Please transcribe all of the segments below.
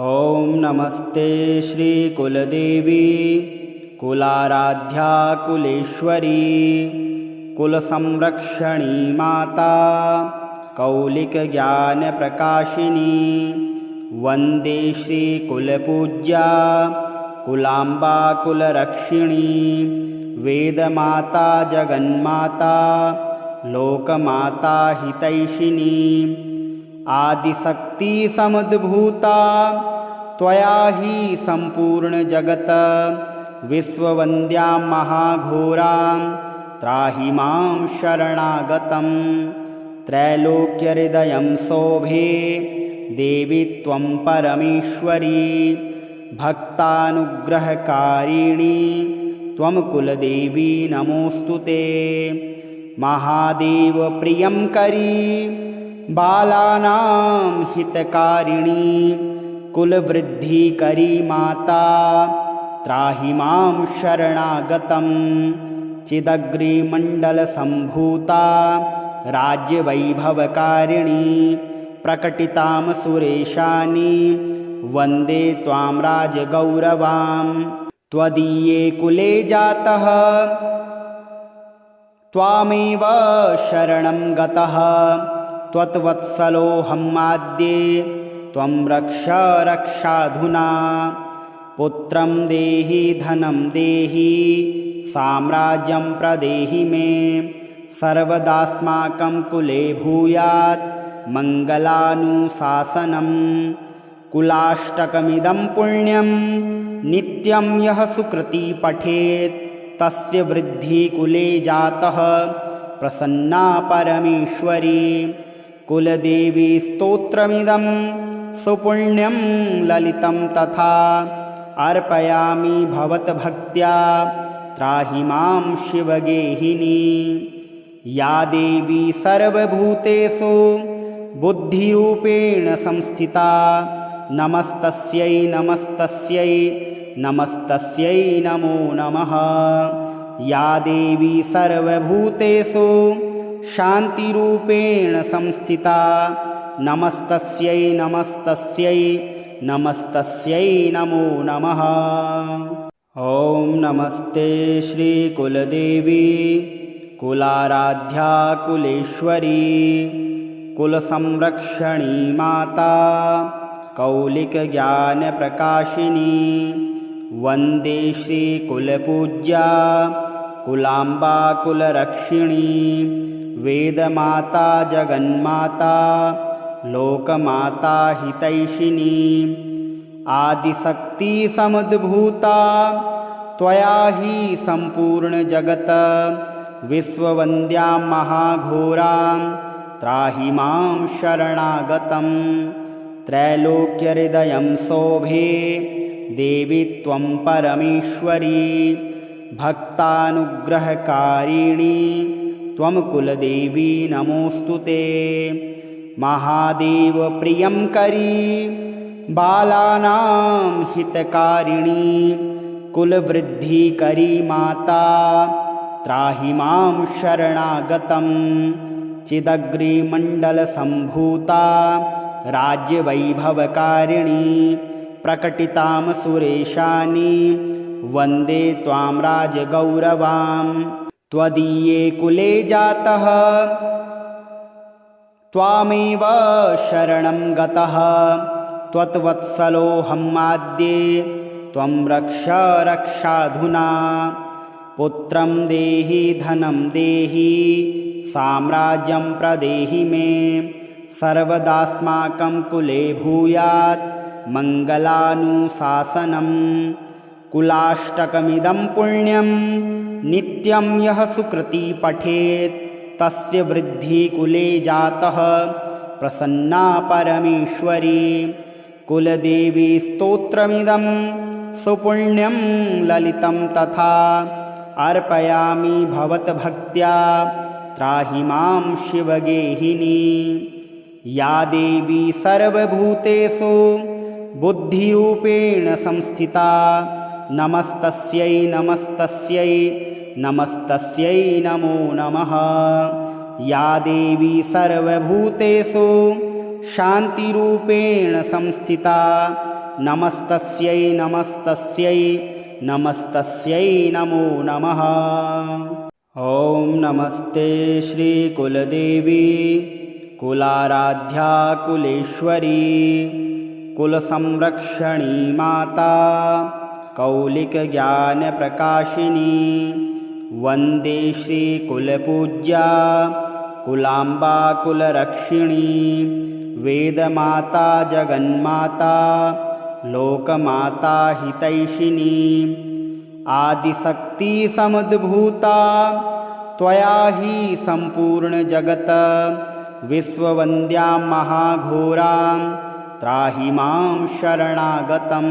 ॐ नमस्ते श्रीकुलदेवी कुलाराध्या कुलेश्वरी कुलसंरक्षणी माता कौलिकज्ञानप्रकाशिनी वन्दे श्रीकुलपूज्या कुलाम्बा कुलरक्षिणी वेदमाता जगन्माता लोकमाता हितैषिणी आदिशक्ति समुद्भूता त्वया हि सम्पूर्ण जगत् विश्ववन्द्यां महाघोरां त्राहि मां शरणागतं त्रैलोक्यहृदयं शोभे देवी त्वं परमेश्वरी भक्तानुग्रहकारिणी त्वं कुलदेवी नमोऽस्तु ते महादेव प्रियंकरी बालानां हितकारिणी कुलवृद्धिकरी माता त्राहि मां शरणागतं चिदग्रिमण्डलसम्भूता राज्यवैभवकारिणी प्रकटितां सुरेशानि वन्दे त्वां राजगौरवां त्वदीये कुले जातः त्वामेव शरणं गतः त्वत्वत्सलोऽहमाद्ये त्वं रक्ष रक्षाधुना पुत्रं देहि धनं देहि साम्राज्यं प्रदेहि मे सर्वदास्माकं कुले भूयात् मङ्गलानुशासनं कुलाष्टकमिदं पुण्यं नित्यं यः सुकृती पठेत् तस्य वृद्धिः कुले जातः प्रसन्ना परमेश्वरी कुलदेवी स्तोत्रमिदं सुपुण्यं ललितं तथा अर्पयामि भवद्भक्त्या त्राहि मां शिवगेहिनी या देवी सर्वभूतेषु बुद्धिरूपेण संस्थिता नमस्तस्यै नमस्तस्यै नमस्तस्यै नमो नमः या देवी सर्वभूतेषु शान्तिरूपेण संस्थिता नमस्तस्यै नमस्तस्यै नमस्तस्यै नमो नमः। ॐ नमस्ते श्रीकुलदेवी कुलाराध्या कुलेश्वरी कुलसंरक्षणी माता कौलिकज्ञानप्रकाशिनी वन्दे श्रीकुलपूज्या कुलाम्बा कुलरक्षिणी वेदमाता जगन्माता लोकमाता हितैषिणी आदिशक्ति समुद्भूता त्वया हि सम्पूर्ण जगत् विश्ववन्द्यां महाघोरां त्राहि मां शरणागतं त्रैलोक्यहृदयं शोभे देवी त्वं परमेश्वरी भक्तानुग्रहकारिणी त्वं कुलदेवी नमोऽस्तु ते महादेव प्रियंकरी बालानां हितकारिणी कुलवृद्धिकरी माता त्राहि मां शरणागतं चिदग्रिमण्डलसम्भूता राज्यवैभवकारिणी प्रकटितां सुरेशानि वन्दे त्वां राजगौरवां त्वदीये कुले जातः त्वामेव शरणं गतः त्वत्वत्सलोऽहमाद्ये त्वं रक्ष रक्षाधुना पुत्रं देहि धनं देहि साम्राज्यं प्रदेहि मे सर्वदास्माकं कुले भूयात् मङ्गलानुशासनं कुलाष्टकमिदं पुण्यं नित्यं यः सुकृती पठेत् तस्य वृद्धिः कुले जातः प्रसन्ना परमेश्वरी कुलदेवी स्तोत्रमिदं सुपुण्यं ललितं तथा अर्पयामि भवद्भक्त्या त्राहि मां शिवगेहिनी या देवी सर्वभूतेषु बुद्धिरूपेण संस्थिता नमस्तस्यै नमस्तस्यै नमस्तस्यै नमो नमः या देवी सर्वभूतेषु शान्तिरूपेण संस्थिता नमस्तस्यै नमस्तस्यै नमस्तस्यै नमो नमः। ॐ नमस्ते श्रीकुलदेवी कुलाराध्या कुलेश्वरी कुलसंरक्षणी माता कौलिकज्ञानप्रकाशिनी वन्दे श्रीकुलपूज्या कुलाम्बा कुलरक्षिणी वेदमाता जगन्माता लोकमाता हितैषिणी आदिशक्ति समुद्भूता त्वया हि सम्पूर्णजगत् विश्ववन्द्यां महाघोरां त्राहि मां शरणागतं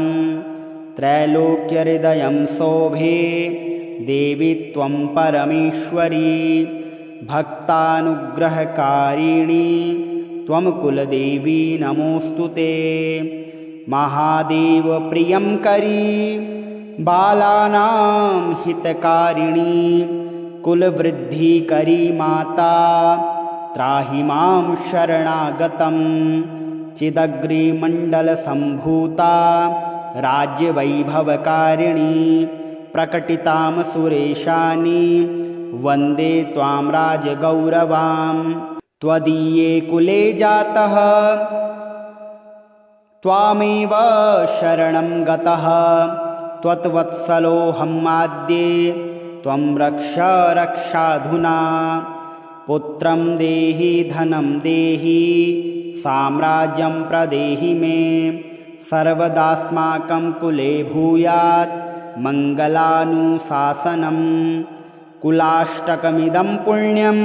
त्रैलोक्यहृदयं शोभे देवी त्वं परमेश्वरी भक्तानुग्रहकारिणी त्वं कुलदेवी नमोऽस्तु ते। महादेव प्रियंकरी बालानां हितकारिणी कुलवृद्धिकरी माता त्राहि मां शरणागतं चिदग्रिमण्डलसम्भूता राज्यवैभवकारिणी प्रकटितां सुरेशानि वन्दे त्वां राजगौरवां। त्वदीये कुले जातः त्वामेव शरणं गतः त्वत्वत्सलोऽहमाद्ये त्वं रक्ष रक्षाधुना पुत्रं देहि धनं देहि साम्राज्यं प्रदेहि मे सर्वदास्माकं कुले भूयात् मङ्गलानुशासनं कुलाष्टकमिदं पुण्यं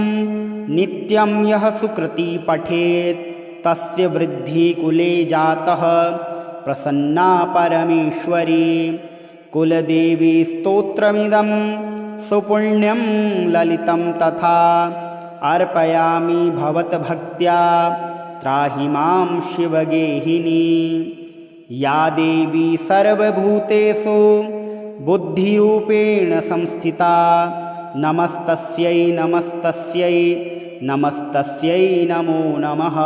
नित्यं यः सुकृती पठेत् तस्य वृद्धिः कुले जातः प्रसन्ना परमेश्वरी। कुलदेवी स्तोत्रमिदं सुपुण्यं ललितं तथा अर्पयामि भवद्भक्त्या त्राहि मां शिवगेहिनी। या देवी सर्वभूतेषु बुद्धिरूपेण संस्थिता नमस्तस्यै नमस्तस्यै नमस्तस्यै नमो नमः।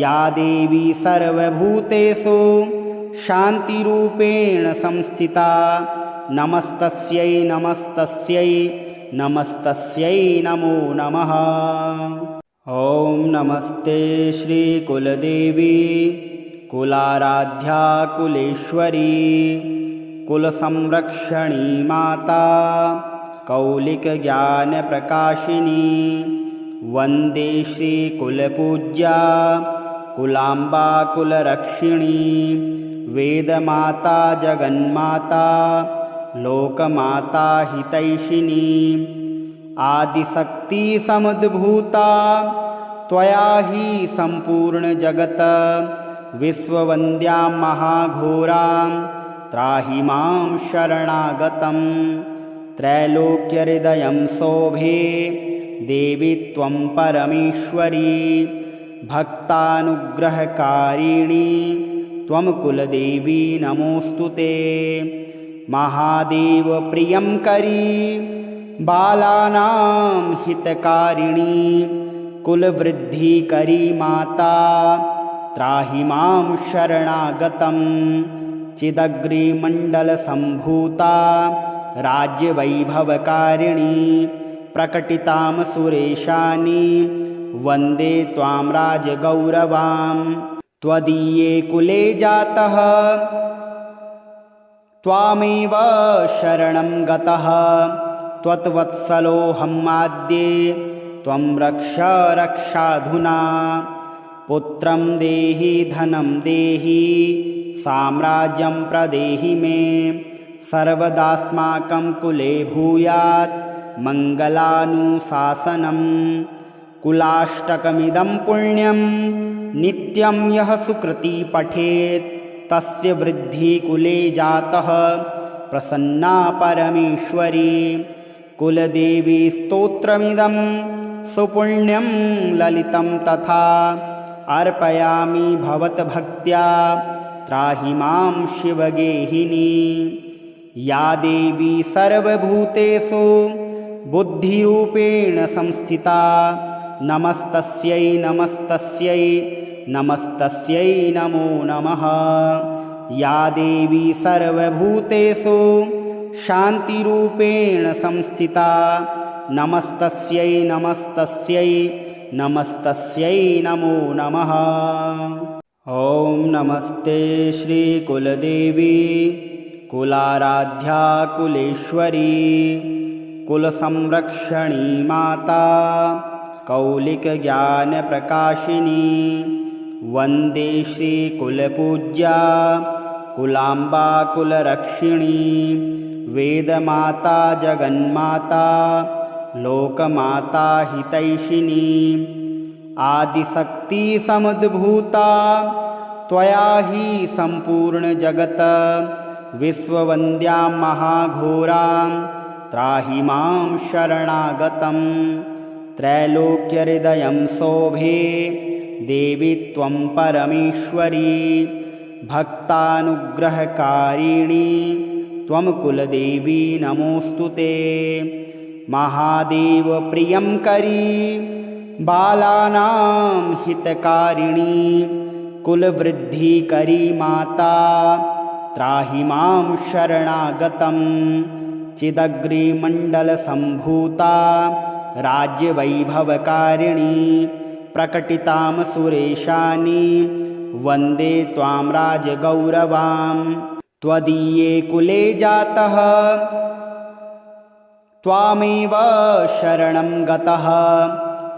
या देवी सर्वभूतेषु शान्तिरूपेण संस्थिता नमस्तस्यै नमस्तस्यै नमस्तस्यै नमो नमः। ॐ नमस्ते श्रीकुलदेवी कुलाराध्या कुलेश्वरी कुलसंरक्षणी माता कौलिकज्ञानप्रकाशिनी वन्दे श्रीकुलपूज्या कुलाम्बा कुलरक्षिणी वेदमाता जगन्माता लोकमाता हितैषिणी आदिशक्ति समुद्भूता त्वया हि सम्पूर्णजगत् विश्ववन्द्यां महाघोरां त्राहि मां शरणागतं त्रैलोक्यहृदयं शोभे देवी त्वं परमेश्वरी भक्तानुग्रहकारिणी त्वं कुलदेवी नमोऽस्तु ते। महादेव प्रियंकरी बालानां हितकारिणी कुलवृद्धिकरी माता त्राहि मां शरणागतं चिदग्रिमण्डलसम्भूता राज्यवैभवकारिणी प्रकटितां सुरेशानि वन्दे त्वां राजगौरवां। त्वदीये कुले जातः त्वामेव शरणं गतः त्वत्वत्सलोऽहमाद्ये त्वं रक्ष रक्षाधुना पुत्रं देहि धनं देहि साम्राज्यं प्रदेहि मे सर्वदास्माकं कुले भूयात् मङ्गलानुशासनं कुलाष्टकमिदं पुण्यं नित्यं यः सुकृती पठेत् तस्य वृद्धिः कुले जातः प्रसन्ना परमेश्वरी। कुलदेवी स्तोत्रमिदं सुपुण्यं ललितं तथा अर्पयामि भवद्भक्त्या त्राहि मां शिवगेहिनी। या देवी सर्वभूतेषु बुद्धिरूपेण संस्थिता नमस्तस्यै नमस्तस्यै नमस्तस्यै नमो नमः। या देवी सर्वभूतेषु शान्तिरूपेण संस्थिता नमस्तस्यै नमस्तस्यै नमस्तस्यै नमो नमः। ॐ नमस्ते श्रीकुलदेवी कुलाराध्या कुलेश्वरी कुलसंरक्षणी माता कौलिकज्ञानप्रकाशिनी वन्दे श्रीकुलपूज्या कुलाम्बा कुलरक्षिणी वेदमाता जगन्माता लोकमाता हितैषिणी आदिशक्ति समुद्भूता त्वया हि सम्पूर्णजगत् विश्ववन्द्यां महाघोरां त्राहि मां शरणागतं त्रैलोक्यहृदयं शोभे देवी त्वं परमेश्वरी भक्तानुग्रहकारिणी त्वं कुलदेवी नमोऽस्तु ते। महादेव प्रियंकरी बालानां हितकारिणी कुलवृद्धिकरी माता त्राहि मां शरणागतं चिदग्रिमण्डलसम्भूता राज्यवैभवकारिणी प्रकटितां सुरेशानि वन्दे त्वां राजगौरवां। त्वदीये कुले जातः त्वामेव शरणं गतः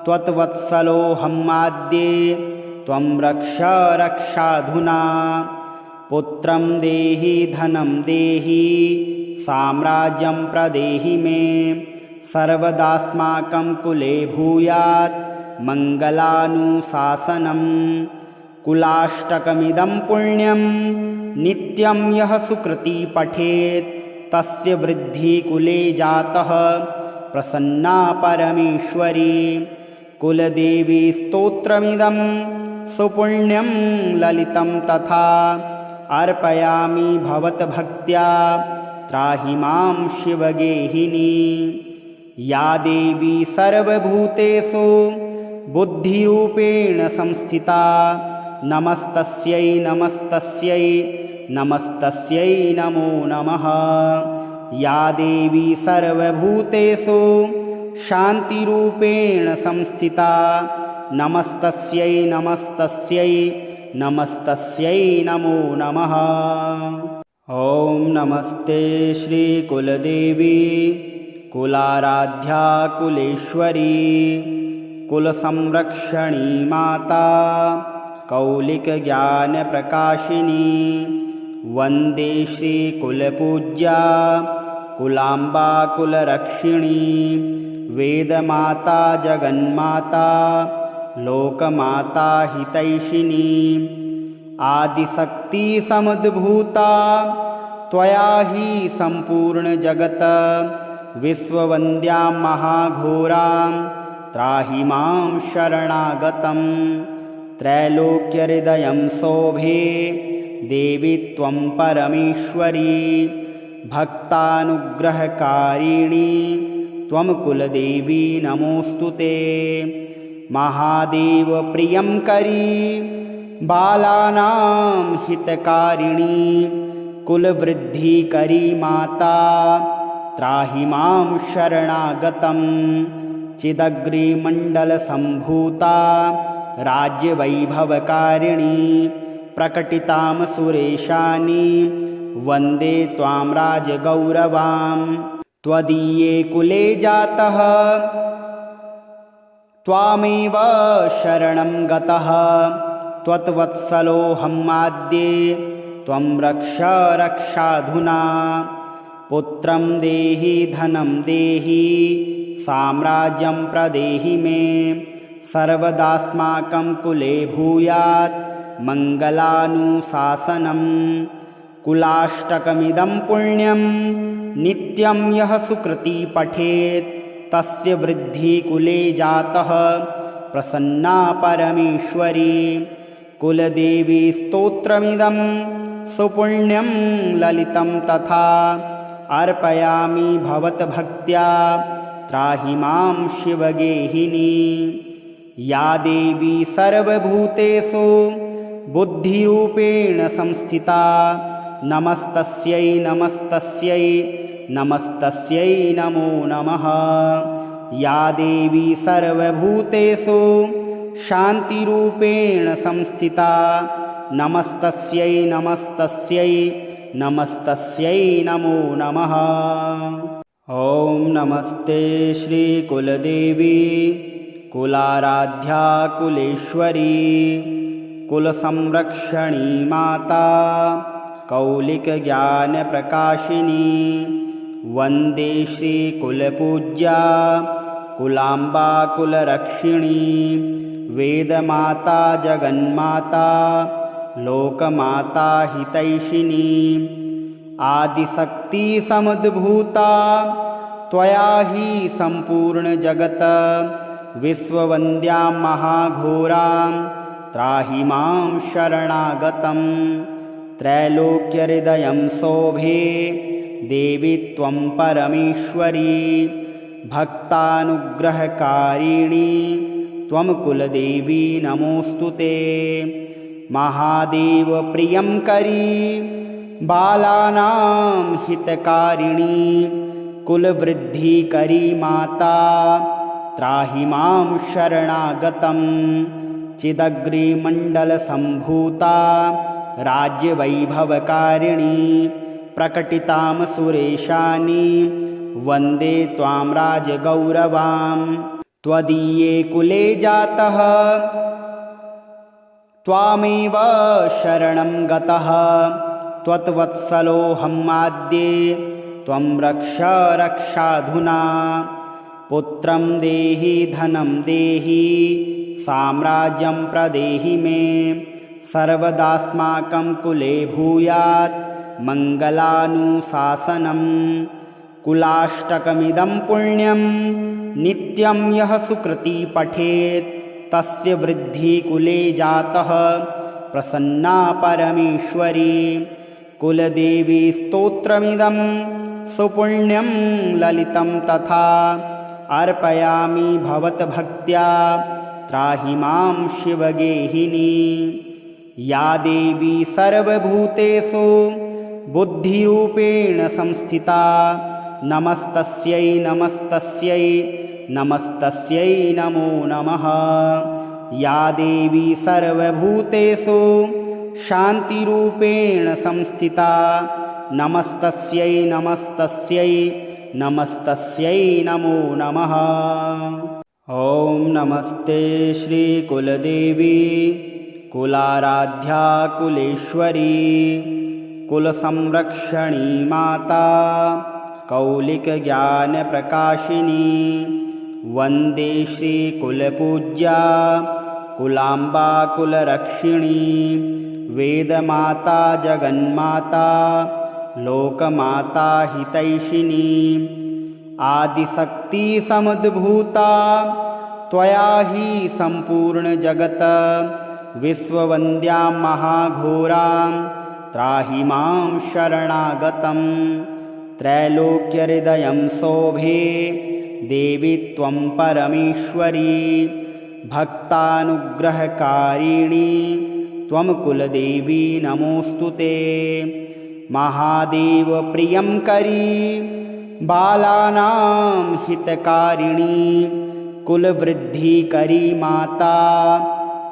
त्वत्वत्सलोऽहमाद्ये त्वं रक्ष रक्षाधुना पुत्रं देहि धनं देहि साम्राज्यं प्रदेहि मे सर्वदास्माकं कुले भूयात् मङ्गलानुशासनं। कुलाष्टकमिदं पुण्यं नित्यं यः सुकृती पठेत् तस्य वृद्धिः कुले जातः प्रसन्ना परमेश्वरी। कुलदेवी स्तोत्रमिदं सुपुण्यं ललितं तथा अर्पयामि भवद्भक्त्या त्राहि मां शिवगेहिनी। या देवी सर्वभूतेषु बुद्धिरूपेण संस्थिता नमस्तस्यै नमस्तस्यै नमस्तस्यै नमो नमः। या देवी सर्वभूतेषु शान्तिरूपेण संस्थिता नमस्तस्यै नमस्तस्यै नमस्तस्यै नमो नमः। ॐ नमस्ते श्रीकुलदेवी कुलाराध्या कुलेश्वरी कुलसंरक्षणी माता कौलिकज्ञानप्रकाशिनी वन्दे श्रीकुलपूज्या कुलाम्बा कुलरक्षिणी वेदमाता जगन्माता लोकमाता हितैषिणी आदिशक्ति समुद्भूता त्वया हि सम्पूर्णजगत् विश्ववन्द्यां महाघोरां त्राहि मां शरणागतं त्रैलोक्यहृदयं शोभे देवी त्वं परमेश्वरी भक्तानुग्रहकारिणी त्वं कुलदेवी नमोऽस्तु ते। महादेव प्रियंकरी बालानां हितकारिणी कुलवृद्धिकरी माता त्राहि मां शरणागतं चिदग्रिमण्डलसम्भूता राज्यवैभवकारिणी प्रकटितां सुरेशानि वन्दे त्वां राजगौरवां। त्वदीये कुले जातः त्वामेव शरणं गतः त्वत्वत्सलोऽहमाद्ये त्वं रक्ष रक्षाधुना पुत्रं देहि धनं देहि साम्राज्यं प्रदेहि मे सर्वदास्माकं कुले भूयात् मङ्गलानुशासनं। कुलाष्टकमिदं पुण्यं नित्यं यः सुकृती पठेत् तस्य वृद्धिः कुले जातः प्रसन्ना परमेश्वरी। कुलदेवी स्तोत्रमिदं सुपुण्यं ललितं तथा अर्पयामि भवद्भक्त्या त्राहि मां शिवगेहिनी। या देवी सर्वभूतेषु बुद्धिरूपेण संस्थिता नमस्तस्यै नमस्तस्यै नमस्तस्यै नमो नमः। या देवी सर्वभूतेषु शान्तिरूपेण संस्थिता नमस्तस्यै नमस्तस्यै नमस्तस्यै नमो नमः। ॐ नमस्ते श्रीकुलदेवी कुलाराध्या कुलेश्वरी कुलसंरक्षणी माता कौलिकज्ञानप्रकाशिनी वन्दे श्रीकुलपूज्या कुलाम्बा कुलरक्षिणी वेदमाता जगन्माता लोकमाता हितैषिणी आदिशक्ति समुद्भूता त्वया हि सम्पूर्णजगत् विश्ववन्द्यां महाघोरां त्राहि मां शरणागतं त्रैलोक्यहृदयं शोभे देवी त्वं परमेश्वरी भक्तानुग्रहकारिणी त्वं कुलदेवी नमोऽस्तु ते। महादेव प्रियंकरी बालानां हितकारिणी कुलवृद्धिकरी माता त्राहि मां शरणागतं चिदग्रिमण्डलसम्भूता राज्यवैभवकारिणी प्रकटितां सुरेशानि वन्दे त्वां राजगौरवां। त्वदीये कुले जातः त्वामेव शरणं गतः त्वत्वत्सलोऽहमाद्ये त्वं रक्ष रक्षाधुना। पुत्रं देहि धनं देहि साम्राज्यं प्रदेहि मे सर्वदास्माकं कुले भूयात् मङ्गलानुशासनं। कुलाष्टकमिदं पुण्यं नित्यं यः सुकृती पठेत् तस्य वृद्धिः कुले जातः प्रसन्ना परमेश्वरी। कुलदेवी स्तोत्रमिदं सुपुण्यं ललितं तथा अर्पयामि भवद्भक्त्या त्राहि मां शिवगेहिनी। या देवी सर्वभूतेषु बुद्धिरूपेण संस्थिता नमस्तस्यै नमस्तस्यै नमस्तस्यै नमो नमः। या देवी सर्वभूतेषु शान्तिरूपेण संस्थिता नमस्तस्यै नमस्तस्यै नमस्तस्यै नमो नमः। ॐ नमस्ते श्रीकुलदेवी कुलाराध्या कुलेश्वरी कुलसंरक्षणी माता कौलिकज्ञानप्रकाशिनी वन्दे श्रीकुलपूज्या कुलाम्बा कुलरक्षिणी वेदमाता जगन्माता लोकमाता हितैषिणी आदिशक्ति समुद्भूता त्वया हि सम्पूर्णजगत् विश्ववन्द्यां महाघोरां त्राहि मां शरणागतं त्रैलोक्यहृदयं शोभे देवी त्वं परमेश्वरी भक्तानुग्रहकारिणी त्वं कुलदेवी नमोऽस्तु ते। महादेव प्रियंकरी बालानां हितकारिणी कुलवृद्धिकरी माता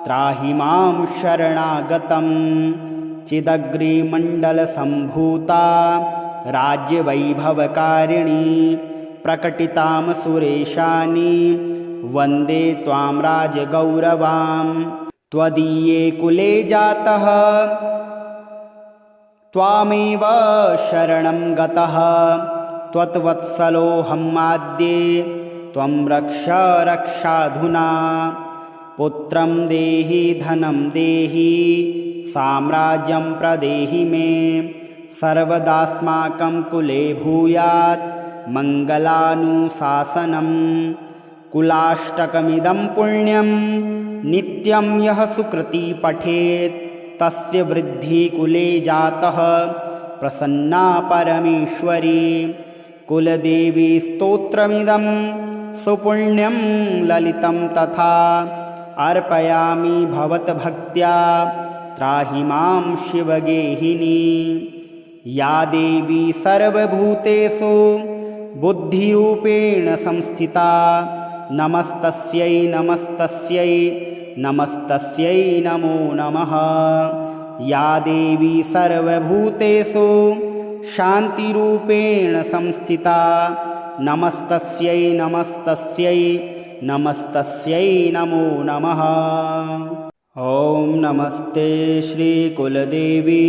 त्राहि मां शरणागतं चिदग्रिमण्डलसम्भूता राज्यवैभवकारिणी प्रकटितां सुरेशानि वन्दे त्वां राजगौरवां। त्वदीये कुले जातः त्वामेव शरणं गतः त्वत्वत्सलोऽहमाद्ये त्वं रक्ष रक्षाधुना। पुत्रं देहि धनं देहि साम्राज्यं प्रदेहि मे सर्वदास्माकं कुले भूयात् मङ्गलानुशासनं। कुलाष्टकमिदं पुण्यं नित्यं यः सुकृती पठेत् तस्य वृद्धिः कुले जातः प्रसन्ना परमेश्वरी। कुलदेवी स्तोत्रमिदं सुपुण्यं ललितं तथा अर्पयामि भवद्भक्त्या त्राहि मां शिवगेहिनी। या देवी सर्वभूतेषु बुद्धिरूपेण संस्थिता नमस्तस्यै नमस्तस्यै नमस्तस्यै नमो नमः। या देवी सर्वभूतेषु शान्तिरूपेण संस्थिता नमस्तस्यै नमस्तस्यै नमस्तस्यै नमो नमः। ॐ नमस्ते श्रीकुलदेवी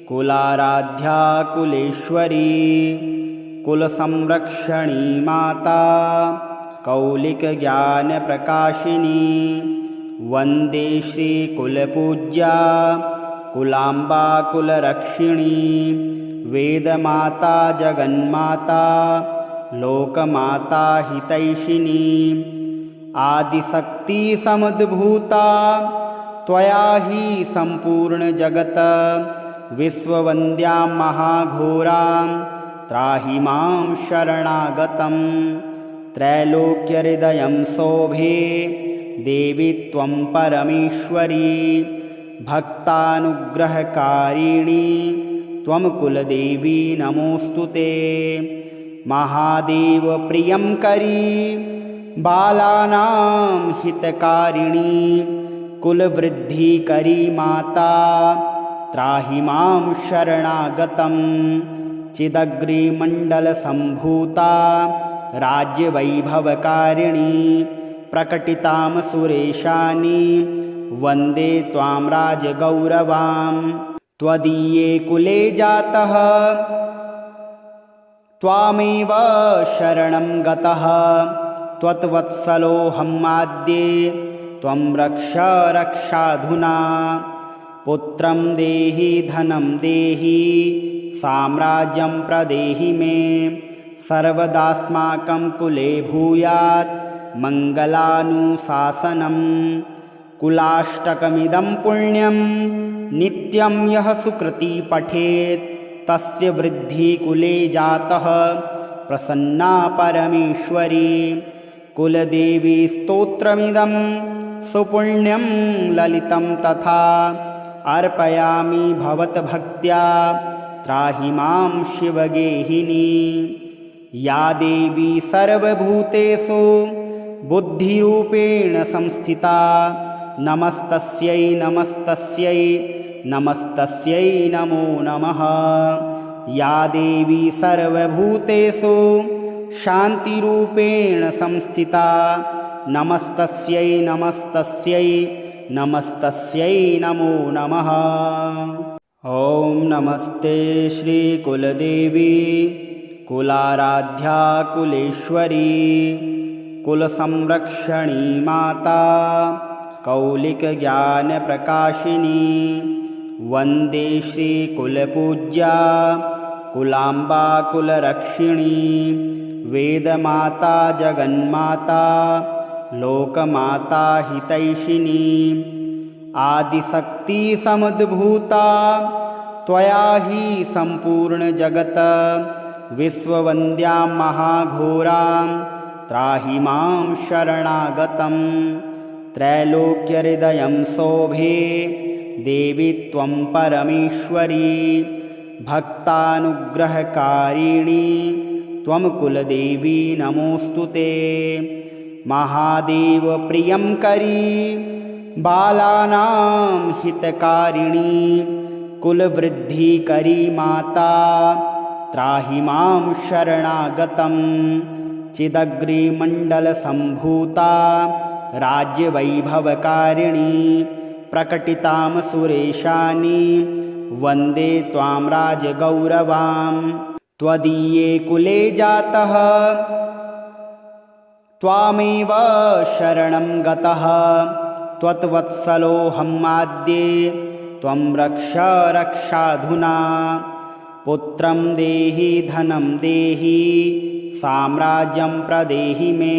कुलाराध्या कुलेश्वरी कुलसंरक्षणी माता कौलिकज्ञानप्रकाशिनी। वन्दे श्रीकुलपूज्या कुलाम्बा कुलरक्षिणी। वेदमाता जगन्माता लोकमाता हितैषिणी। आदिशक्ति समुद्भूता त्वया हि सम्पूर्णजगत्। विश्ववन्द्यां महाघोरां त्राहि मां शरणागतं। त्रैलोक्यहृदयं शोभे देवी त्वं परमेश्वरी। भक्तानुग्रहकारिणी त्वं कुलदेवी नमोऽस्तु ते। महादेवप्रियङ्करी बालानां हितकारिणी। कुलवृद्धिकरी माता त्राहि मां शरणागतं। चिदग्रिमण्डलसम्भूता राज्यवैभवकारिणी। प्रकटितां सुरेशानि वन्दे त्वां राजगौरवां। त्वदीये कुले जातः त्वामेव शरणं गतः। त्वत्वत्सलोऽहमाद्ये त्वं रक्ष रक्षाधुना। पुत्रं देहि धनं देहि साम्राज्यं प्रदेहि मे। सर्वदास्माकं कुले भूयात् मङ्गलानुशासनम्। कुलाष्टकमिदं पुण्यं नित्यं यः सुकृती पठेत् तस्य वृद्धिः कुले जातः प्रसन्ना परमेश्वरी। कुलदेवी स्तोत्रमिदं सुपुण्यं ललितं तथा अर्पयामि भवद्भक्त्या त्राहि मां शिवगेहिनी। या देवी सर्वभूतेषु बुद्धिरूपेण संस्थिता नमस्तस्यै नमस्तस्यै नमस्तस्यै नमो नमः। या देवी सर्वभूतेषु शान्तिरूपेण संस्थिता नमस्तस्यै नमस्तस्यै नमस्तस्यै नमो नमः। ॐ नमस्ते श्रीकुलदेवी कुलाराध्या कुलेश्वरी कुलसंरक्षणी माता कौलिकज्ञानप्रकाशिनी। वन्दे श्रीकुलपूज्या कुलाम्बा कुलरक्षिणी। वेदमाता जगन्माता लोकमाता हितैषिणी। आदिशक्ति समुद्भूता त्वया हि सम्पूर्णजगत्। विश्ववन्द्यां महाघोरां त्राहि मां शरणागतं। त्रैलोक्यहृदयं शोभे देवी त्वं परमेश्वरी। भक्तानुग्रहकारिणी त्वं कुलदेवी नमोऽस्तु ते। महादेवप्रियङ्करी बालानां हितकारिणी। कुलवृद्धिकरी माता त्राहि मां शरणागतं। चिदग्रिमण्डलसम्भूता राज्यवैभवकारिणी। प्रकटितां सुरेशानि वन्दे त्वां राजगौरवां। त्वदीये कुले जातः त्वामेव शरणं गतः। त्वत्वत्सलोऽहमाद्ये त्वं रक्ष रक्षाधुना। पुत्रं देहि धनं देहि साम्राज्यं प्रदेहि मे।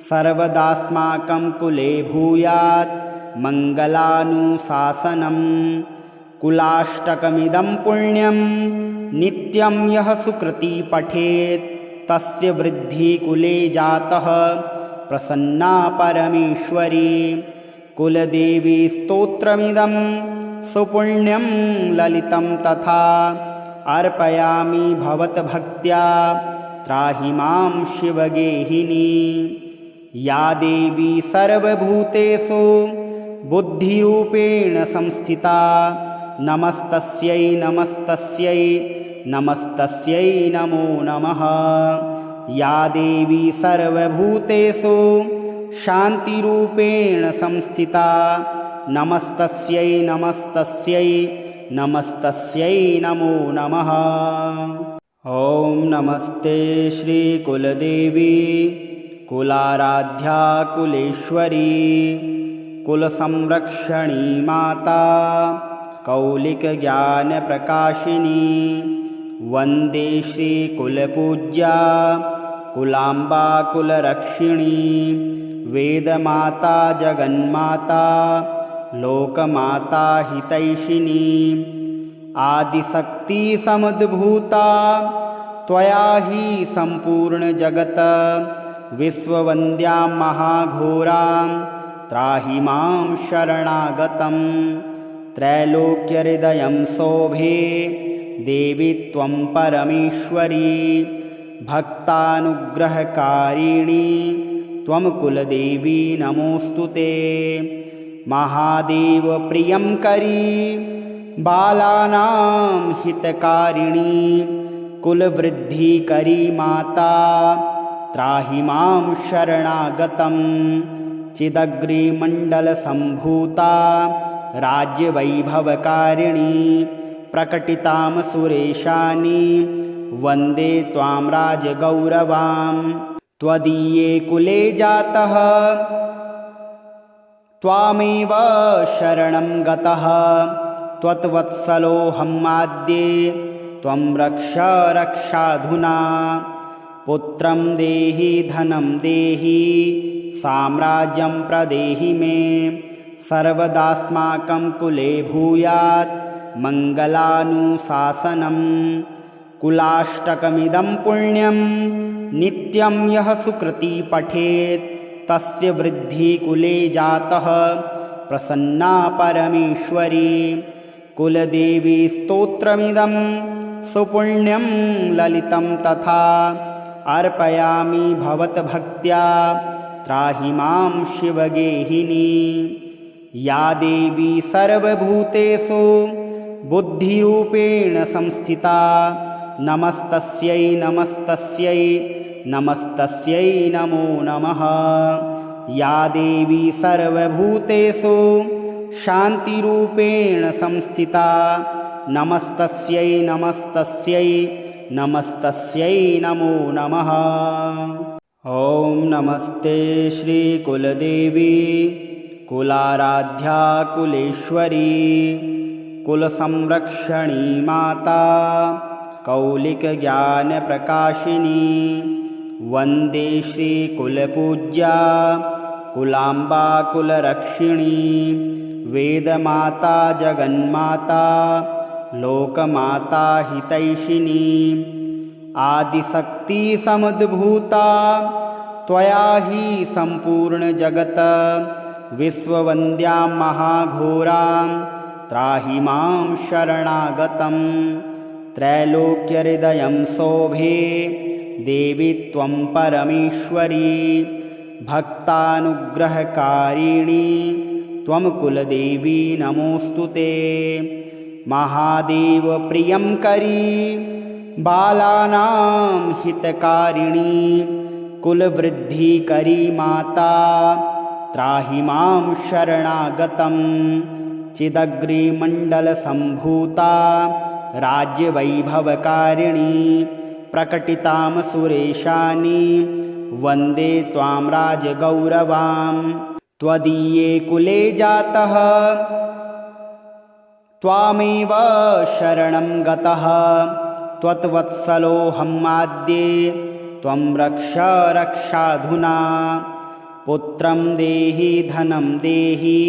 सर्वदास्माकं कुले भूयात् मङ्गलानुशासनम्। कुलाष्टकमिदं पुण्यं नित्यं यः सुकृती पठेत् तस्य वृद्धिः कुले जातः प्रसन्ना परमेश्वरी। कुलदेवी स्तोत्रमिदं सुपुण्यं ललितं तथा अर्पयामि भवद्भक्त्या त्राहि मां शिवगेहिनी। या देवी सर्वभूतेषु बुद्धिरूपेण संस्थिता नमस्तस्यै नमस्तस्यै नमस्तस्यै नमो नमः। या देवी सर्वभूतेषु शान्तिरूपेण संस्थिता नमस्तस्यै नमस्तस्यै नमस्तस्यै नमो नमः। ॐ नमस्ते श्रीकुलदेवी कुलाराध्या कुलेश्वरी कुलसंरक्षणी माता कौलिकज्ञानप्रकाशिनी। वन्दे श्रीकुलपूज्या कुलाम्बा कुलरक्षिणी। वेदमाता जगन्माता लोकमाता हितैषिणी। आदिशक्ति समुद्भूता त्वया हि सम्पूर्णजगत्। विश्ववन्द्यां महाघोरां त्राहि मां शरणागतं। त्रैलोक्यहृदयं शोभे देवी त्वं परमेश्वरी। भक्तानुग्रहकारिणी त्वं कुलदेवी नमोऽस्तु ते। महादेवप्रियङ्करी बालानां हितकारिणी। कुलवृद्धिकरी माता त्राहि मां शरणागतं। चिदग्रिमण्डलसम्भूता राज्यवैभवकारिणी। प्रकटितां सुरेशानि वन्दे त्वां राजगौरवां। त्वदीये कुले जातः त्वामेव शरणं गतः। त्वत्वत्सलोऽहमाद्ये त्वं रक्ष रक्षाधुना। पुत्रं देहि धनं देहि साम्राज्यं प्रदेहि मे। सर्वदास्माकं कुले भूयात् मङ्गलानुशासनम्। कुलाष्टकमिदं पुण्यं नित्यं यः सुकृती पठेत् तस्य वृद्धिः कुले जातः प्रसन्ना परमेश्वरी। कुलदेवी स्तोत्रमिदं सुपुण्यं ललितं तथा अर्पयामि भवद्भक्त्या त्राहि मां शिवगेहिनी। या देवी सर्वभूतेषु बुद्धिरूपेण संस्थिता नमस्तस्यै नमस्तस्यै नमस्तस्यै नमो नमः। या देवी सर्वभूतेषु शान्तिरूपेण संस्थिता नमस्तस्यै नमस्तस्यै नमस्तस्यै नमो नमः। ॐ नमस्ते श्रीकुलदेवी कुलाराध्या कुलेश्वरी कुलसंरक्षणी माता कौलिकज्ञानप्रकाशिनी। वन्दे श्रीकुलपूज्या कुलाम्बा कुलरक्षिणी। वेदमाता जगन्माता लोकमाता हितैषिणी। आदिशक्ति समुद्भूता त्वया हि सम्पूर्णजगत्। विश्ववन्द्यां महाघोरां त्राहि मां शरणागतं। त्रैलोक्यहृदयं शोभे देवी त्वं परमेश्वरी। भक्तानुग्रहकारिणी त्वं कुलदेवी नमोऽस्तु ते। महादेवप्रियङ्करी बालानां हितकारिणी। कुलवृद्धिकरी माता त्राहि मां शरणागतं। चिदग्रिमण्डलसम्भूता राज्यवैभवकारिणी। प्रकटितां सुरेशानि वन्दे त्वां राजगौरवां। त्वदीये कुले जातः त्वामेव शरणं गतः। त्वत्वत्सलोऽहमाद्ये त्वं रक्ष रक्षाधुना। पुत्रं देहि धनं देहि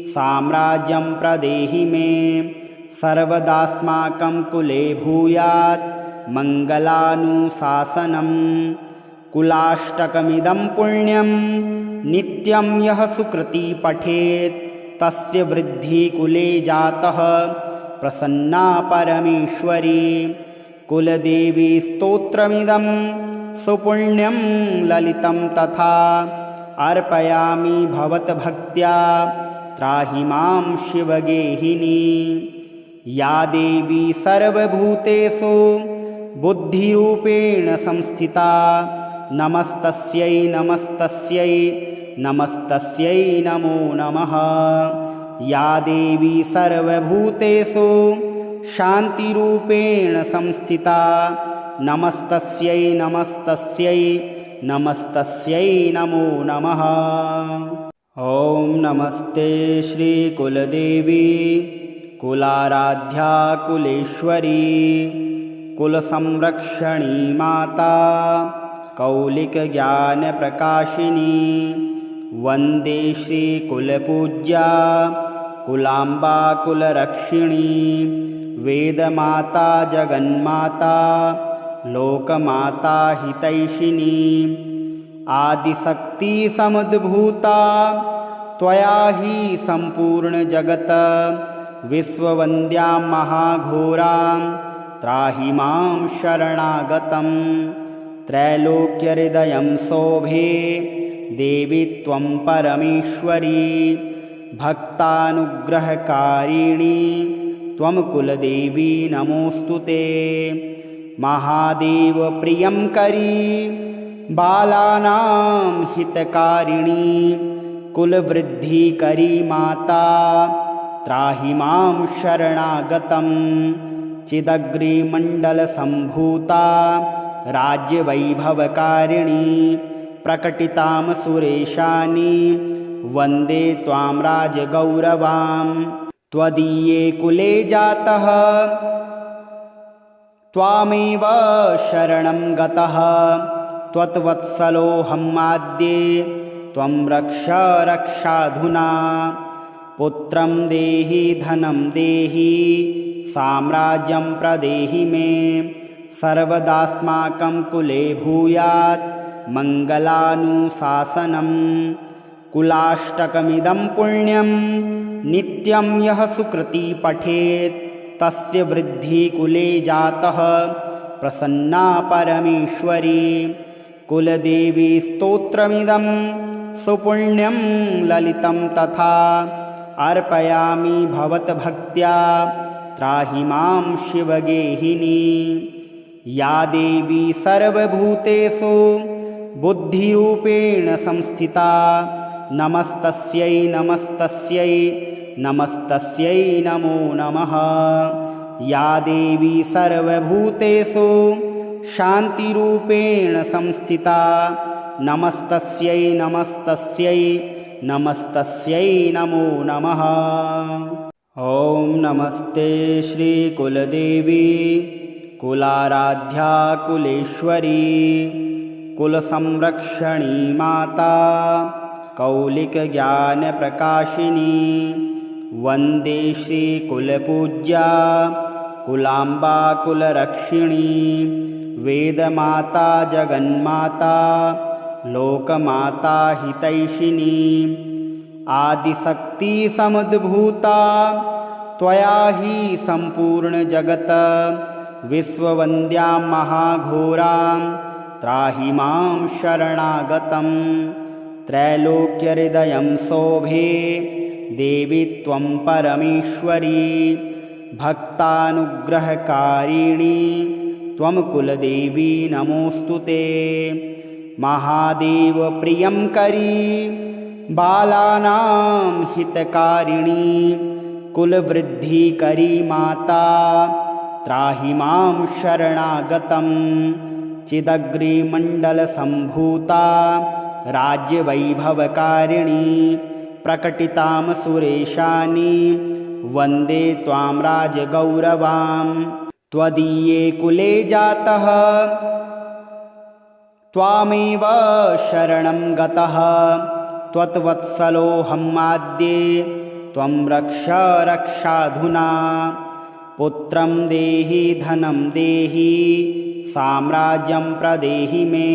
साम्राज्यं प्रदेहि मे। सर्वदास्माकं कुले भूयात् मङ्गलानुशासनम्। कुलाष्टकमिदं पुण्यं नित्यं यः सुकृती पठेत् तस्य वृद्धिकुले जातः प्रसन्ना परमेश्वरी। कुलदेवी स्तोत्रमिदं सुपुण्यं ललितं तथा अर्पयामि भवद्भक्त्या त्राहि मां शिवगेहिनी। या देवी सर्वभूतेषु बुद्धिरूपेण संस्थिता नमस्तस्यै नमस्तस्यै नमस्तस्यै नमो नमः। या देवी सर्वभूतेषु शान्तिरूपेण संस्थिता नमस्तस्यै नमस्तस्यै नमस्तस्यै नमो नमः। ॐ नमस्ते श्रीकुलदेवी कुलाराध्या कुलेश्वरी कुलसंरक्षणी माता कौलिकज्ञानप्रकाशिनी। वन्दे श्रीकुलपूज्या कुलाम्बा कुलरक्षिणी। वेदमाता जगन्माता लोकमाता हितैषिणी। आदिशक्तिसमुद्भूता त्वया हि सम्पूर्णजगत् विश्ववन्द्यां महाघोरां त्राहि मां शरणागतं। त्रैलोक्यहृदयं शोभे देवी त्वं परमेश्वरी। भक्तानुग्रहकारिणी त्वं कुलदेवी नमोऽस्तु ते। महादेवप्रियङ्करी बालानां हितकारिणी कुलवृद्धिकरी माता त्राहि मां शरणागतं। चिदग्रिमण्डलसम्भूता राज्यवैभवकारिणी प्रकटितां सुरेशानि वन्दे त्वां राजगौरवां। त्वदीये कुले जातः त्वामेव शरणं गतः त्वत्वत्सलोऽहमाद्ये त्वं रक्ष रक्षाधुना। पुत्रं देहि धनं देहि साम्राज्यं प्रदेहि मे। सर्वदास्माकं कुले भूयात् मङ्गलानुशासनम्। कुलाष्टकमिदं पुण्यं नित्यं यः सुकृती पठेत् तस्य वृद्धिकुले जातः प्रसन्ना परमेश्वरी। कुलदेवी स्तोत्रमिदं सुपुण्यं ललितं तथा अर्पयामि भवद्भक्त्या त्राहि मां शिवगेहिनी। या देवी सर्वभूतेषु बुद्धिरूपेण संस्थिता नमस्तस्यै नमस्तस्यै नमस्तस्यै नमो नमः। या देवी सर्वभूतेषु शान्तिरूपेण संस्थिता नमस्तस्यै नमस्तस्यै नमस्तस्यै नमो नमः। ॐ नमस्ते श्रीकुलदेवी कुलाराध्या कुलेश्वरी कुलसंरक्षणी माता कौलिकज्ञानप्रकाशिनी। वन्दे श्रीकुलपूज्या कुलाम्बा कुलरक्षिणी। वेदमाता जगन्माता लोकमाता हितैषिणी। आदिशक्तिसमुद्भूता त्वया हि सम्पूर्णजगत् विश्ववन्द्यां महाघोरां त्राहि मां शरणागतं। त्रैलोक्यहृदयं शोभे देवी त्वं परमेश्वरी। भक्तानुग्रहकारिणी त्वं कुलदेवी नमोऽस्तु ते। महादेवप्रियङ्करी बालानां हितकारिणी कुलवृद्धिकरी माता त्राहि मां शरणागतं। चिदग्रिमण्डलसम्भूता राज्यवैभवकारिणी प्रकटितां सुरेशानि वन्दे त्वां राजगौरवां। त्वदीये कुले जातः त्वामेव शरणं गतः त्वत्वत्सलोऽहमाद्ये त्वं रक्ष रक्षाधुना। पुत्रं देहि धनं देहि साम्राज्यं प्रदेहि मे।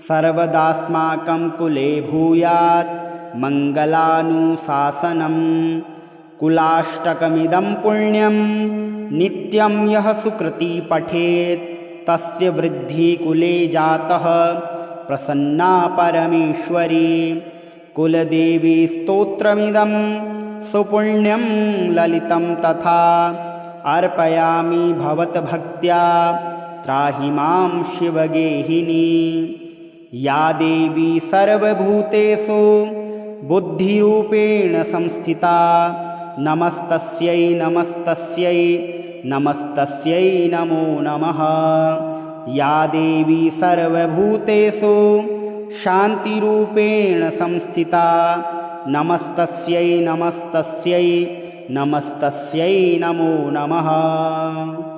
सर्वदास्माकं कुले भूयात् मङ्गलानुशासनम् कुलाष्टकमिदं पुण्यं नित्यं यः सुकृती पठेत् तस्य वृद्धिकुले जातः प्रसन्ना परमेश्वरी कुलदेवी स्तोत्रमिदं सुपुण्यं ललितं तथा अर्पयामि भवद्भक्त्या त्राहि मां शिवगेहिनी या देवी सर्वभूतेषु बुद्धिरूपेण संस्थिता नमस्तस्यै नमस्तस्यै नमस्तस्यै नमो नमः या देवी सर्वभूतेषु शान्तिरूपेण संस्थिता नमस्तस्यै नमस्तस्यै नमस्तस्यै नमो नमः।